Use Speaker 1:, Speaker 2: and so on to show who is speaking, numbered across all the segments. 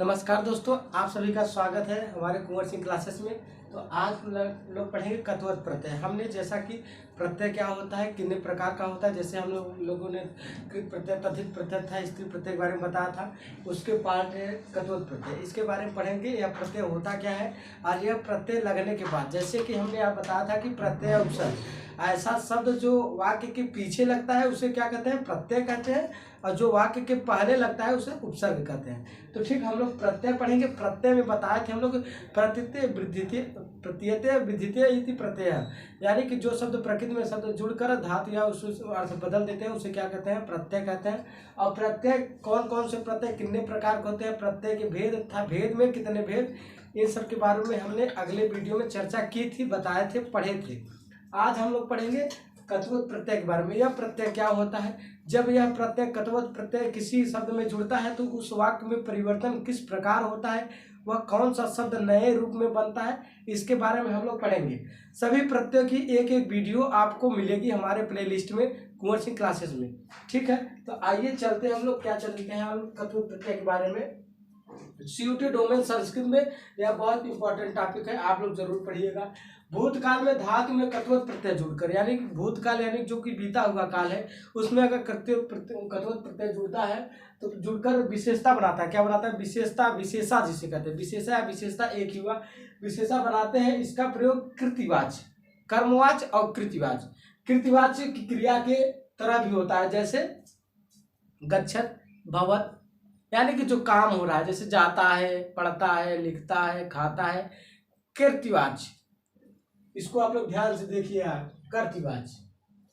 Speaker 1: नमस्कार दोस्तों, आप सभी का स्वागत है हमारे कुंवर सिंह क्लासेस में। तो आज लोग पढ़ेंगे कत्वत प्रत्यय। हमने जैसा कि प्रत्यय क्या होता है, कितने प्रकार का होता है, जैसे हम लोगों ने कृत प्रत्यय, तद्धित प्रत्यय था, स्त्री प्रत्यय के बारे में बताया था, उसके पार्ट है कत्वत प्रत्यय। इसके बारे में पढ़ेंगे। यह प्रत्यय होता क्या है और यह प्रत्यय लगने के बाद, जैसे कि हमने आप बताया था कि प्रत्यय उपसर्ग ऐसा शब्द जो वाक्य के पीछे लगता है उसे क्या कहते हैं, प्रत्यय कहते हैं, और जो वाक्य के पहले लगता है उसे उपसर्ग कहते हैं। तो ठीक, हम लोग प्रत्यय पढ़ेंगे। प्रत्यय में बताया कि हम लोग प्रत्यय वृद्धिते प्रत्ययते विद्धिते इति प्रत्यय, यानी कि जो शब्द प्रकृति में शब्द जुड़कर धातु या उस अर्थ बदल देते हैं उसे क्या कहते हैं, प्रत्यय कहते हैं। और प्रत्यय कौन कौन से प्रत्यय कितने प्रकार के होते हैं, प्रत्यय के भेद तथा भेद में कितने भेद, इन सब के बारे में हमने अगले वीडियो में चर्चा की थी, बताए थे, पढ़े थे। आज हम लोग पढ़ेंगे कत्वत प्रत्यय के बारे में। यह प्रत्यय क्या होता है, जब यह प्रत्यय कत्वत प्रत्यय किसी शब्द में जुड़ता है तो उस वाक्य में परिवर्तन किस प्रकार होता है, वह कौन सा शब्द नए रूप में बनता है, इसके बारे में हम लोग पढ़ेंगे। सभी प्रत्ययों की एक एक वीडियो आपको मिलेगी हमारे प्लेलिस्ट में कुंवर सिंह क्लासेस में। ठीक है, तो आइए चलते हैं हम लोग, क्या चलते हैं हम कत्वत प्रत्यय के बारे में। सीयूटी डोमेन संस्कृत में यह बहुत इंपॉर्टेंट टॉपिक है, आप लोग जरूर पढ़िएगा। भूतकाल में धातु में कत्वत प्रत्यय जुड़कर, यानी भूतकाल यानी जो कि बीता हुआ काल है उसमें अगर कत्वत प्रत्यय जुड़ता है तो जुड़कर विशेषता बनाता है। क्या बनाता है, विशेषता, विशेषा जिसे कहते हैं। विशेषा या विशेषता एक ही हुआ, विशेषा बनाते हैं। इसका प्रयोग कृतिवाच्य, कर्मवाच्य और कृतिवाच्य, कृतिवाच्य की क्रिया के तरह भी होता है, जैसे गच्छत, भवत, यानी कि जो काम हो रहा है, जैसे जाता है, पढ़ता है, लिखता है, खाता है, कृतिवाच्य। इसको आप लोग ध्यान से देखिए, कर्तवाच्य।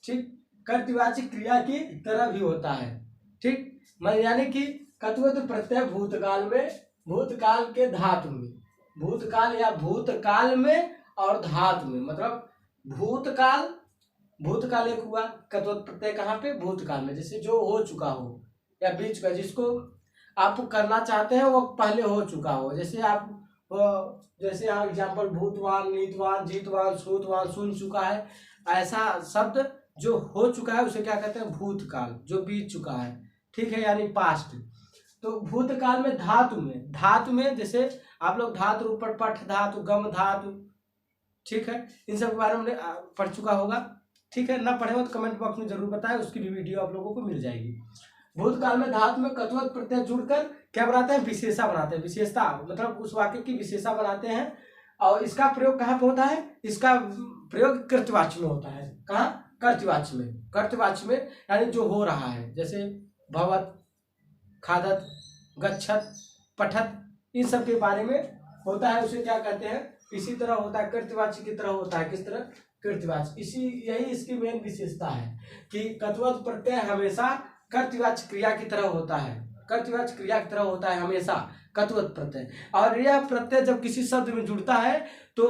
Speaker 1: ठीक, कर्तवाच्य क्रिया की तरह भी होता है। ठीक, यानी कि कत्वत प्रत्यय भूतकाल में, भूतकाल के धातु में, भूतकाल या भूतकाल में और धातु में, मतलब भूतकाल, भूतकाल एक हुआ कत्वत प्रत्यय कहाँ पे, भूतकाल में, जैसे जो हो चुका हो या बीच का, जिसको आप करना चाहते हैं वो पहले हो चुका हो। जैसे आप जैसे एग्जाम्पल भूतवान, नीतवान, जीतवान, श्रुतवान, सुन चुका है, ऐसा शब्द जो हो चुका है उसे क्या कहते हैं, भूतकाल, जो बीत चुका है। ठीक है, यानी पास्ट। तो भूतकाल में धातु में, धातु में जैसे आप लोग धातु, ऊपर पठ धातु, गम धातु, ठीक है, इन सब के बारे में पढ़ चुका होगा। ठीक है, ना पढ़े हो तो कमेंट बॉक्स में जरूर बताएं, उसकी भी वीडियो आप लोगों को मिल जाएगी। भूतकाल में धातु में कत्वत प्रत्यय जुड़कर क्या बनाते हैं, विशेषा बनाते हैं। विशेषता मतलब उस वाक्य की विशेषा बनाते हैं। और इसका प्रयोग कहाँ पे होता है, इसका प्रयोग कृतवाच्य में होता है। कहाँ, कर्तवाच्य में, कर्तवाच्य में, यानी जो हो रहा है, जैसे भवत, खादत, गच्छत, पठत, इन सब के बारे में होता है, उसे क्या कहते हैं, इसी तरह होता है, कृतवाच्य की तरह होता है। किस तरह, कृतवाच्य। यही इसकी मेन विशेषता है कि कत्वत प्रत्यय हमेशा कर्तवाच्य क्रिया की तरह होता है, कर्तवाच्य क्रिया की तरह होता है हमेशा कत्वत प्रत्यय। और यह प्रत्यय जब किसी शब्द में जुड़ता है तो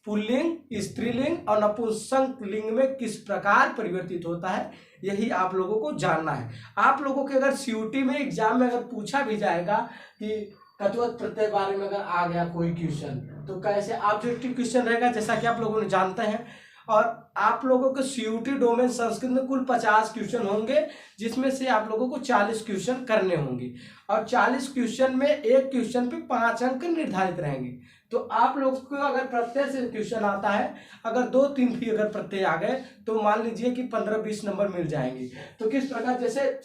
Speaker 1: पुल्लिंग, स्त्रीलिंग और नपुंसक लिंग में किस प्रकार परिवर्तित होता है, यही आप लोगों को जानना है। आप लोगों के अगर सीयूटी में एग्जाम में अगर पूछा भी जाएगा कि कत्वत प्रत्यय बारे में अगर आ गया कोई क्वेश्चन, तो कैसे ऑब्जेक्टिव क्वेश्चन रहेगा, जैसा कि आप लोगों ने जानते हैं। और आप लोगों के सीयूटी डोमेन संस्कृत में कुल 50 क्वेश्चन होंगे, जिसमें से आप लोगों को 40 क्वेश्चन करने होंगे। और 40 क्वेश्चन में एक क्वेश्चन पे 5 अंक निर्धारित रहेंगे। तो आप लोग को अगर प्रत्यय से क्वेश्चन आता है, अगर 2-3 भी अगर प्रत्यय आ गए तो मान लीजिए कि 15-20 नंबर मिल जाएंगे। तो किस प्रकार, जैसे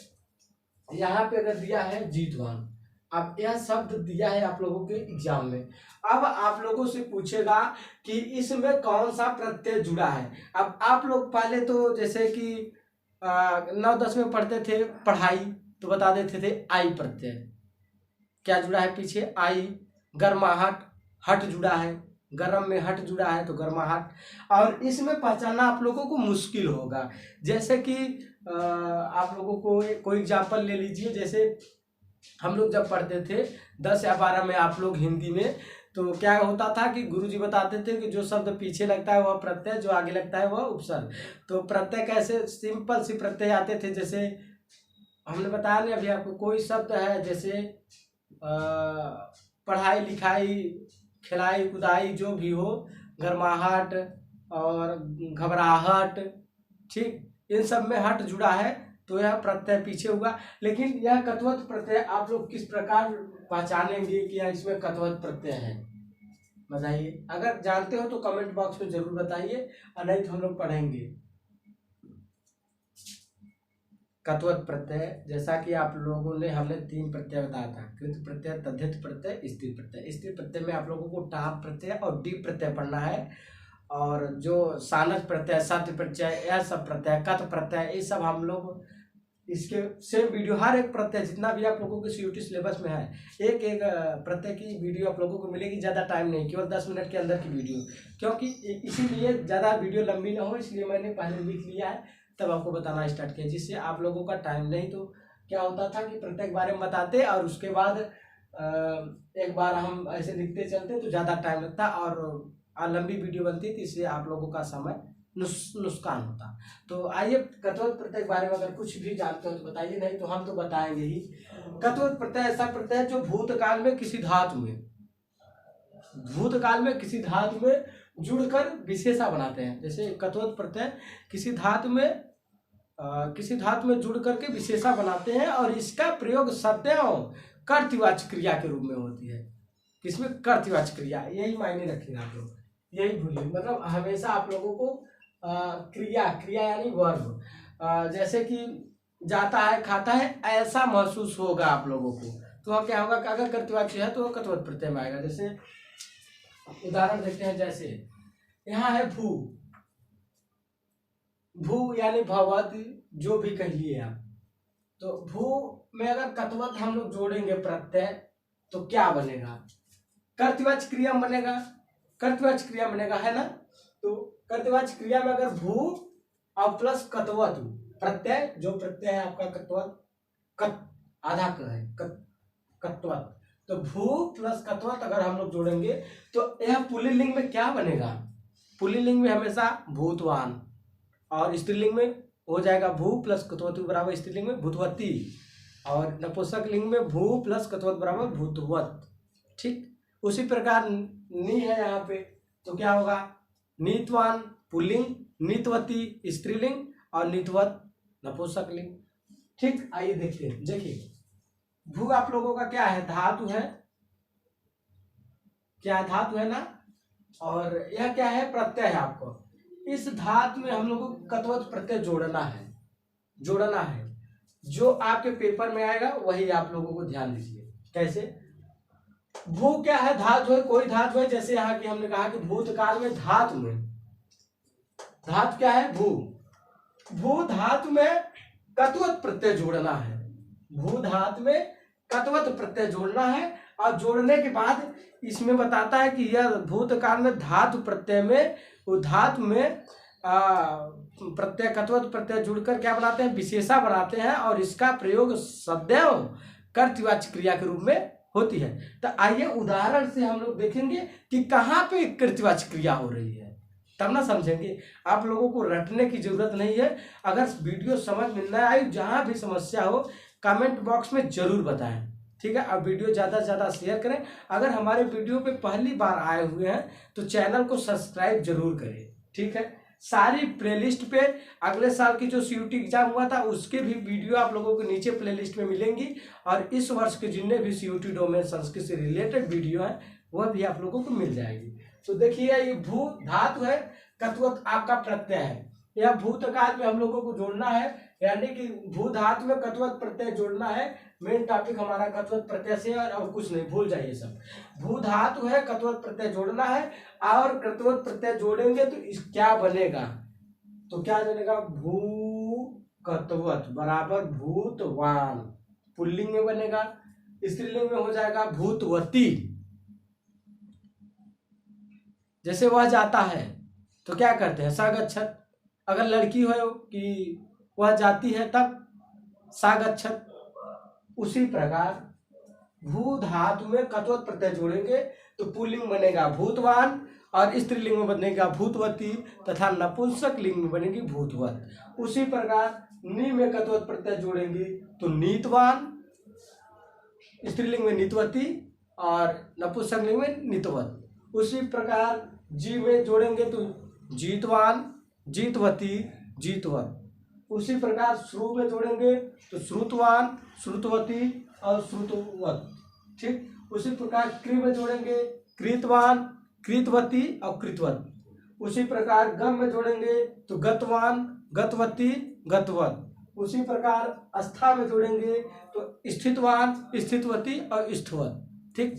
Speaker 1: यहाँ पे अगर दिया है जीतवान, अब यह शब्द दिया है आप लोगों के एग्जाम में, अब आप लोगों से पूछेगा कि इसमें कौन सा प्रत्यय जुड़ा है। अब आप लोग पहले तो जैसे कि 9-10 में पढ़ते थे पढ़ाई, तो बता देते थे आई प्रत्यय, क्या जुड़ा है पीछे, आई। गर्माहट, हट जुड़ा है, गर्म में हट जुड़ा है तो गर्माहट। और इसमें पहचानना आप लोगों को मुश्किल होगा। जैसे कि आप लोगों को कोई एग्जाम्पल ले लीजिए, जैसे हम लोग जब पढ़ते थे 10 या 12 में आप लोग हिंदी में, तो क्या होता था कि गुरुजी बताते थे कि जो शब्द पीछे लगता है वह प्रत्यय, जो आगे लगता है वह उपसर्ग। तो प्रत्यय कैसे, सिंपल सी प्रत्यय आते थे, जैसे हमने बताया नहीं अभी आपको, कोई शब्द है जैसे पढ़ाई लिखाई, खिलाई कुदाई, जो भी हो, गर्माहट और घबराहट, ठीक, इन सब में हट जुड़ा है तो यह प्रत्यय पीछे हुआ। लेकिन यह कत्वत प्रत्यय आप लोग किस प्रकार पहचानेंगे कि यह इसमें कत्वत प्रत्यय है, बताइए। अगर जानते हो तो कमेंट बॉक्स में जरूर बताइए, और नहीं तो हम लोग पढ़ेंगे। कत्वत प्रत्यय, जैसा कि आप लोगों ने हमने 3 प्रत्यय बताया था, कृत प्रत्यय, तद्धित प्रत्यय, स्त्री प्रत्यय। स्त्री प्रत्यय में आप लोगों को टाप प्रत्यय और डी प्रत्यय पढ़ना है, और जो सानस प्रत्यय, सत्य प्रत्यय, यह सब प्रत्यय, कत प्रत्यय, ये सब हम लोग इसके सेम वीडियो, हर एक प्रत्यय जितना भी आप लोगों के सीयूटी सिलेबस में है, एक एक प्रत्यय की वीडियो आप लोगों को मिलेगी। ज़्यादा टाइम नहीं, केवल 10 मिनट के अंदर की वीडियो, क्योंकि इसीलिए ज़्यादा वीडियो लंबी ना हो, इसलिए मैंने पहले लिख लिया है, तब आपको बताना स्टार्ट किया, जिससे आप लोगों का टाइम नहीं। तो क्या होता था कि प्रत्येक बारे में बताते और उसके बाद एक बार हम ऐसे लिखते चलते तो ज़्यादा टाइम लगता और लंबी वीडियो बनती थी, इसलिए आप लोगों का समय नुकसान होता। तो आइए, कत्वत प्रत्यय के बारे में अगर कुछ भी जानते हो तो बताइए, नहीं तो हम तो बताएंगे ही। कत्वत प्रत्यय ऐसा प्रत्यय है जो भूतकाल में किसी धातु में जुड़कर विशेषा बनाते हैं। जैसे कत्वत प्रत्यय किसी धातु में जुड़ करके विशेषा बनाते हैं, और इसका प्रयोग सदैव कर्तवाच्य क्रिया के रूप में होती है। किसमें? कर्तवाच्य क्रिया, यही मायने रखेंगे आप लोग, यही भूलिए। मतलब हमेशा आप लोगों को क्रिया यानी वर्ब, जैसे कि जाता है, खाता है, ऐसा महसूस होगा आप लोगों को, तो क्या होगा कि अगर कर्तवाच्य है तो कत्वत प्रत्यय में आएगा। जैसे उदाहरण देखते हैं, जैसे यहाँ है भू यानी भवत, जो भी कहिए आप, तो भू में अगर कत्वत हम लोग जोड़ेंगे प्रत्यय तो क्या बनेगा? कर्तवाच्य क्रिया बनेगा, है ना। तो कर्तवाच्य क्रिया में अगर भू और प्लस कत्वत प्रत्यय, जो प्रत्यय है आपका कत्वत, आधा का है कत्वत, तो भू प्लस कत्वत अगर हम लोग जोड़ेंगे तो यह पुल्लिंग में क्या बनेगा? पुल्लिंग में हमेशा भूतवान, और स्त्रीलिंग में हो जाएगा भू प्लस कत्वत बराबर स्त्रीलिंग में भूतवती, और नपुंसक लिंग में भू प्लस कत्वत बराबर भूतवत। ठीक उसी प्रकार नी है यहाँ पे, तो क्या होगा? नीतवान पुल्लिंग, नीतवती स्त्रीलिंग, और नीतवत नपुंसक लिंग। ठीक, आइए देखते हैं। देखिए, भू आप लोगों का क्या है? धातु है, क्या धातु है ना, और यह क्या है? प्रत्यय है। आपको इस धातु में हम लोगों को कत्वत प्रत्यय जोड़ना है। जो आपके पेपर में आएगा वही आप लोगों को ध्यान दीजिए। कैसे? भू क्या है? धातु है, कोई धातु है। जैसे यहाँ की हमने कहा कि भूतकाल में धातु क्या है? भू धातु में कत्वत प्रत्यय जोड़ना है। भू धातु में कत्वत प्रत्यय जोड़ना है, और जोड़ने के बाद इसमें बताता है कि यह भूतकाल में धातु प्रत्यय में, वो धातु में प्रत्यय कत्वत प्रत्यय जुड़कर क्या बनाते हैं? विशेषा बनाते हैं, और इसका प्रयोग सदैव कर्तवाच्य क्रिया के रूप में होती है। तो आइए उदाहरण से हम लोग देखेंगे कि कहाँ पे कर्तवाच्य क्रिया हो रही है, तब ना समझेंगे। आप लोगों को रटने की जरूरत नहीं है। अगर वीडियो समझ में न आई, जहाँ भी समस्या हो कमेंट बॉक्स में जरूर बताएं, ठीक है। अब वीडियो ज़्यादा से ज़्यादा शेयर करें। अगर हमारे वीडियो पे पहली बार आए हुए हैं तो चैनल को सब्सक्राइब जरूर करें, ठीक है। सारी प्लेलिस्ट पे अगले साल की जो सीयूटी एग्जाम हुआ था उसके भी वीडियो आप लोगों को नीचे प्लेलिस्ट में मिलेंगी, और इस वर्ष के जितने भी सीयूटी डोमेन संस्कृत से रिलेटेड वीडियो है वह भी आप लोगों को मिल जाएगी। तो देखिए, ये भू धातु है, कत्वत आपका प्रत्यय है। यह भूतकाल में हम लोगों को जोड़ना है, यानी कि भू धातु में कत्वत प्रत्यय जोड़ना है। मेन टॉपिक हमारा कत्वत प्रत्यय से है, और कुछ नहीं, भूल जाइए सब। भू धातु है, कत्वत प्रत्यय जोड़ना है, और कत्वत प्रत्यय जोड़ेंगे तो इस क्या बनेगा? तो क्या बनेगा? भू कत्वत बराबर भूतवान, पुल्लिंग में बनेगा। स्त्रीलिंग में हो जाएगा भूतवती। जैसे वह जाता है तो क्या करते हैं? सागच्छत। अगर लड़की हो कि वह जाती है तब सागच्छत। उसी प्रकार भू धातु में कत्वत प्रत्यय जोड़ेंगे तो पुल्लिंग बनेगा भूतवान, और स्त्रीलिंग में बनेगा भूतवती, तथा नपुंसक लिंग में बनेगी भूतवत। उसी प्रकार नी में कत्वत प्रत्यय जोड़ेंगे तो नीतवान, स्त्रीलिंग में नीतवती, और नपुंसक लिंग में नीतवत। उसी प्रकार जी में जोड़ेंगे तो जीतवान, जीतवती, जीतवत। उसी प्रकार श्रु में जोड़ेंगे तो श्रुतवान, श्रुतवती और श्रुतवत। ठीक, उसी प्रकार कृ में जोड़ेंगे कृतवान, कृतवती और कृतवत। उसी प्रकार गम में जोड़ेंगे तो गतवान, गतवती, गतवत। उसी प्रकार अस्था में जोड़ेंगे तो स्थितवान, स्थितवती और स्थिवत। ठीक,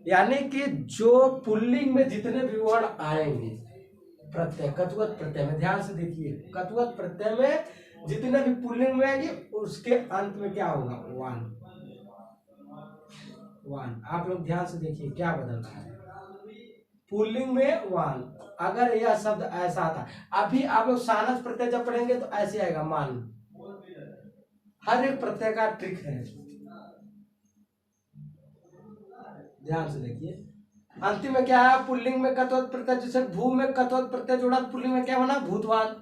Speaker 1: यानी कि जो पुल्लिंग में जितने भी वर्ण आएंगे प्रत्यय, कत्वत प्रत्यय में, ध्यान से देखिए, कत्वत प्रत्यय में जितने भी पुल्लिंग में आएंगे उसके अंत में क्या होगा, वान। वान, आप लोग ध्यान से देखिए क्या बदल रहा है, पुल्लिंग में वान। अगर यह शब्द ऐसा आता, अभी आप लोग सानस प्रत्यय जब पढ़ेंगे तो ऐसे आएगा मान। हर एक प्रत्यय का ट्रिक है, ध्यान से देखिए। अंतिम में क्या है, पुल्लिंग में कत्वत प्रत्यय, जैसे भू में कत्वत प्रत्यय जोड़ा, पुल्लिंग में क्या बना, भूतवान।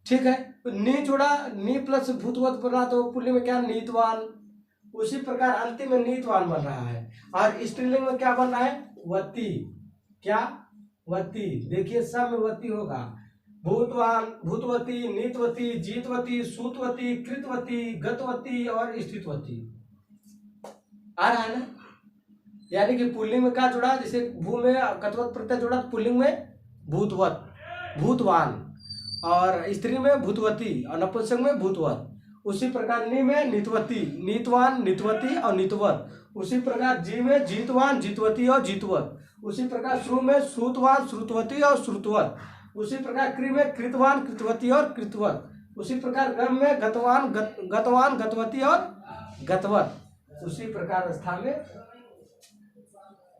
Speaker 1: ठीक है, तो नी जोड़ा, नी प्लस भूतवत बना तो पुल्लिंग में क्या, नीतवान। उसी प्रकार अंतिम में नीतवान बन रहा है। और स्त्रीलिंग में क्या बन रहा है, वती। क्या, वती। देखिए सब में वती होगा, भूतवान, भूतवती, नीतवती, जीतवती, सूतवती, कृतवती, गतवती और स्थितवती। आ रहा है ना। यानी कि पुल्लिंग में क्या जुड़ा, जैसे भू में कत्वत प्रत्यय जुड़ा, पुल्लिंग में भूतवत, भूतवान, और स्त्री में भूतवती और नपुंसक में भूतवत। उसी प्रकार नी में नीतवती, नीतवान, नीतवती और नीतवत। उसी प्रकार जी में जीतवान, जीतवती और जीतवत। उसी प्रकार श्रु में श्रुतवान, श्रुतवती और श्रुतवत। उसी प्रकार कृ में कृतवान, कृतवती और कृतवत। उसी प्रकार गम में गतवान, गतवान, गतवती और गतवत। उसी प्रकार अस्था में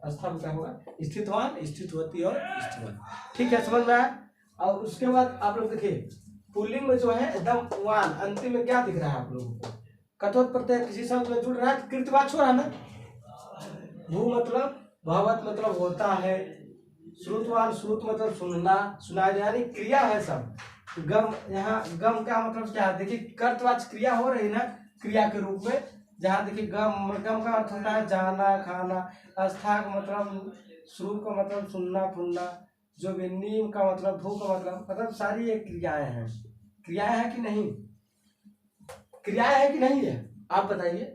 Speaker 1: क्या होगा, स्थितवान, स्थितवती और स्थितवत। ठीक है, समझ में आया। और उसके बाद आप लोग देखिए पुल्लिंग में जो है एकदम वान, अंतिम में क्या दिख रहा है आप लोगों को, कत्वत प्रत्यय किसी शब्द में जुड़ रहा है, कृतवाच हो रहा है ना। भू मतलब भवत मतलब होता है, श्रुतवान, श्रुत मतलब सुनना, सुनाया, यानी क्रिया है सब। गम, यहाँ गम का मतलब क्या है, देखिए कर्तवाच क्रिया हो रही ना, क्रिया के रूप में। जहाँ देखिए गम, गम का अर्थ होता है जाना, खाना। अस्था का मतलब, श्रु का मतलब सुनना, फुनना। जो भी नीम का मतलब, भू का मतलब सारी ये क्रियाएं हैं। क्रियाएं है कि नहीं, क्रियाएं है कि नहीं है, आप बताइए।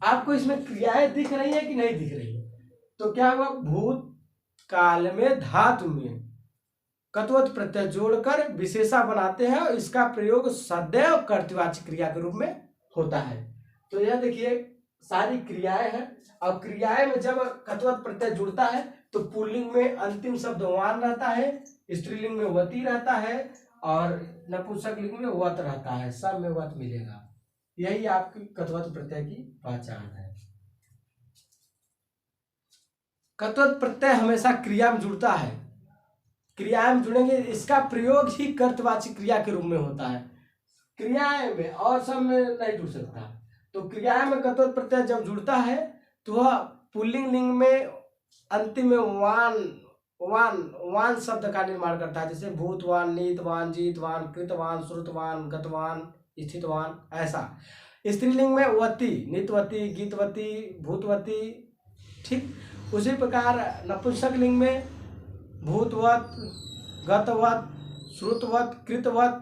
Speaker 1: आपको इसमें क्रियाएं दिख रही है कि नहीं दिख रही है। तो क्या हुआ, भूत काल में धातु में कत्वत प्रत्यय जोड़कर विशेषा बनाते हैं और इसका प्रयोग सदैव कर्तवाची क्रिया के रूप में होता है। तो यह देखिए सारी क्रियाएं हैं, और क्रियाएं में जब कत्वत प्रत्यय जुड़ता है तो पुल्लिंग में अंतिम शब्द वान रहता है, स्त्रीलिंग में वती रहता है, और नपुंसक लिंग में वत रहता है। सब में वत मिलेगा। यही आपकी कत्वत प्रत्यय की पहचान है। कत्वत प्रत्यय हमेशा क्रिया में जुड़ता है, क्रिया में जुड़ेंगे, इसका प्रयोग ही कर्तवाची क्रिया के रूप में होता है। क्रियाएं में और सब में नहीं जुड़ सकता। तो क्रियाएं में कत्वत प्रत्यय जब जुड़ता है तो वह पुल्लिंग लिंग में अंतिम में वान, वान, वान शब्द का निर्माण करता है। जैसे भूतवान, नीतवान, जीतवान, कृतवान, श्रुतवान, गतवान, स्थितवान, ऐसा। स्त्रीलिंग में वती, नीतवती, गीतवती, भूतवती। ठीक, उसी प्रकार नपुंसक लिंग में भूतवत, गतवत, श्रुतवत, कृतवत,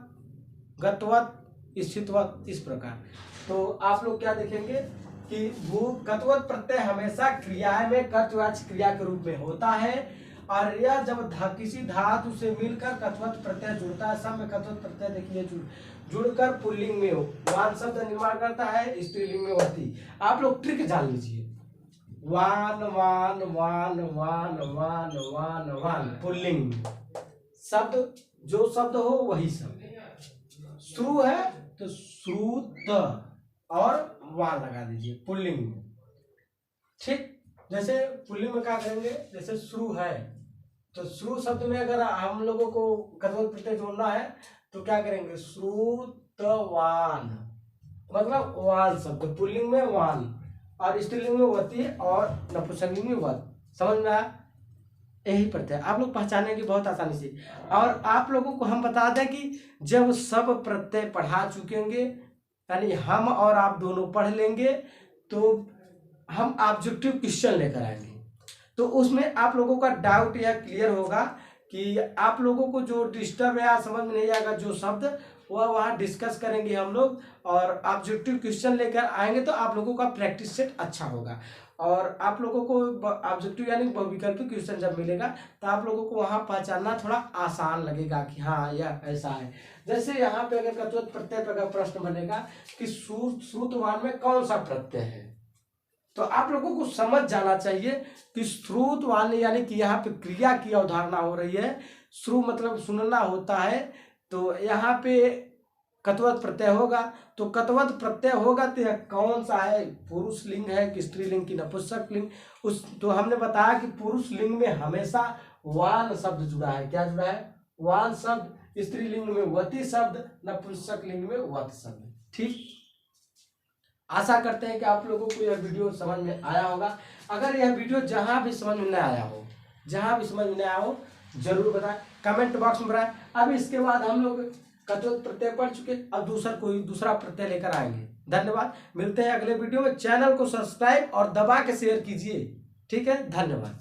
Speaker 1: गतवत, स्थितवत, इस प्रकार। तो आप लोग क्या देखेंगे कि भू कत्वत प्रत्यय हमेशा क्रियाएं में कर्तवाची क्रिया के रूप में होता है, और यह जब किसी धातु से मिलकर कत्वत प्रत्यय जुड़ता है, सब में कत्वत प्रत्यय देखिए जुड़कर पुल्लिंग में वान शब्द निर्माण करता है, स्त्रीलिंग में वती। आप लोग ट्रिक जान लीजिए, वान वान वान वान वान वान वान, पुल्लिंग शब्द, जो शब्द हो वही शब्द। श्रु है तो श्रुत और वान लगा दीजिए पुल्लिंग में। ठीक, जैसे पुल्लिंग में क्या करेंगे, जैसे श्रु है तो श्रु शब्द में अगर हम लोगों को कत्वत प्रत्यय जोड़ना है तो क्या करेंगे, श्रुतवान मतलब वान शब्द, पुल्लिंग में वान, और स्त्रीलिंग में वती और नपुंसकलिंग में वत। समझ में आया, यही प्रत्यय आप लोग पहचानेंगे बहुत आसानी से। और आप लोगों को हम बता दें कि जब सब प्रत्यय पढ़ा चुकेंगे, यानी हम और आप दोनों पढ़ लेंगे, तो हम ऑब्जेक्टिव क्वेश्चन लेकर आएंगे। तो उसमें आप लोगों का डाउट यह क्लियर होगा कि आप लोगों को जो डिस्टर्ब या समझ में नहीं आएगा जो शब्द, वह वहाँ डिस्कस करेंगे हम लोग, और ऑब्जेक्टिव क्वेश्चन लेकर आएंगे तो आप लोगों का प्रैक्टिस सेट अच्छा होगा। और आप लोगों को ऑब्जेक्टिव यानी बहुविकल्पी क्वेश्चन जब मिलेगा तो आप लोगों को वहाँ पहचानना थोड़ा आसान लगेगा कि हाँ यह ऐसा है। जैसे यहाँ पे अगर कत्वत प्रत्यय पर प्रश्न बनेगा कि श्रुतवान में कौन सा प्रत्यय है, तो आप लोगों को समझ जाना चाहिए कि श्रुतवान यानी कि यहाँ पे क्रिया की अवधारणा हो रही है। श्रु मतलब सुनना होता है, तो यहाँ पे कत्वत प्रत्यय होगा। तो कत्वत प्रत्यय होगा तो यह कौन सा है, पुरुष लिंग है कि स्त्रीलिंग की नपुंसक लिंग। तो हमने बताया कि पुरुष लिंग में हमेशा वान शब्द जुड़ा है। क्या जुड़ा है? वान शब्द। स्त्रीलिंग में वती शब्द, नपुंसक लिंग में वत शब्द। ठीक, आशा करते हैं कि आप लोगों को यह वीडियो समझ में आया होगा। अगर यह वीडियो जहां भी समझ में न आया हो, जरूर बताएं, कमेंट बॉक्स में बताएं। अब इसके बाद हम लोग कत्वत प्रत्यय पढ़ चुके, अब दूसरा प्रत्यय लेकर आएंगे। धन्यवाद, मिलते हैं अगले वीडियो में। चैनल को सब्सक्राइब और दबा के शेयर कीजिए। ठीक है, धन्यवाद।